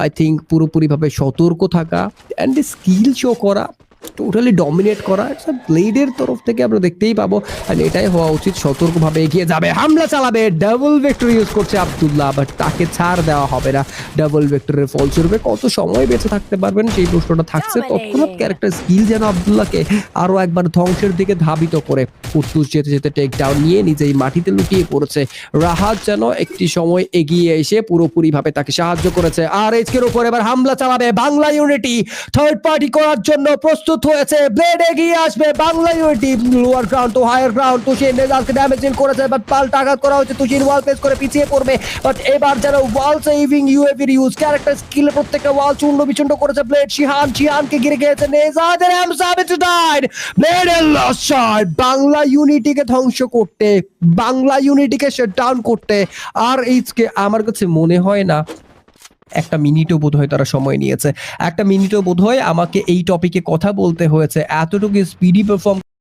I think পুরোপুরিভাবে সতর্ক থাকা অ্যান্ড স্কিল শো করা, টোটালি ডমিনেট করা ব্লেডের তরফ থেকে আমরা দেখতেই পাবো। অ্যান্ড এটাই হওয়া উচিত, সতর্কভাবে এগিয়ে যাবে, হামলা চালাবে, ডাবল ভেক্টর ইউজ করছে আব্দুল্লাহ, বাট তাকে ছাড় দেওয়া হবে না। ডাবল ভেক্টরের ফলস্বরূপে কত সময় বেঁচে থাকতে পারবেন সেই প্রশ্নটা থাকছে। তৎক্ষণাৎ ক্যারেক্টার স্কিল যেন আব্দুল্লাহকে আরো একবার ধ্বংসের দিকে ধাবিত করে। কুদ্দুস যেতে যেতে টেক ডাউন নিয়ে নিজেই মাটিতে লুটিয়ে পড়েছে। রাহাত যেন একটি সময় এগিয়ে এসে পুরোপুরিভাবে তাকে সাহায্য করেছে। আর এইচকের উপর এবার হামলা চালাবে বাংলা ইউনিটি, থার্ড পার্টি করার জন্য প্রস্তুত হয়েছে। ব্লেড এগিয়ে আসবে, Bangla unity lower ground to higher ground. তুষির নেজালকে ড্যামেজ ডিল করেছে, বাট পাল্টা আঘাত করা হচ্ছে। তুষির ওয়াল প্লেস করে পিছিয়ে পড়বে, বাট এবার যেন ওয়াল সেভিং ইউএভির ইউজ, ক্যারেক্টার স্কিলে প্রত্যেকটা ওয়াল চূর্ণ বিচূর্ণ করেছে ব্লেড। শিহানকে ঘিরে গিয়েছে নেজাদের, এমসাবিট ডাইড, ব্লেডের লাস্ট শট বাংলা ইউনিটিকে ধ্বংস করতে, বাংলা ইউনিটিকে শাটডাউন করতে। আর এইচকে আমার কাছে মনে হয় না একটা মিনিটও বোধহয় তারা সময় নিয়েছে, একটা মিনিটও বোধহয় আমাকে এই টপিকে কথা বলতে হয়েছে। এতটুকু স্পিডি পারফর্ম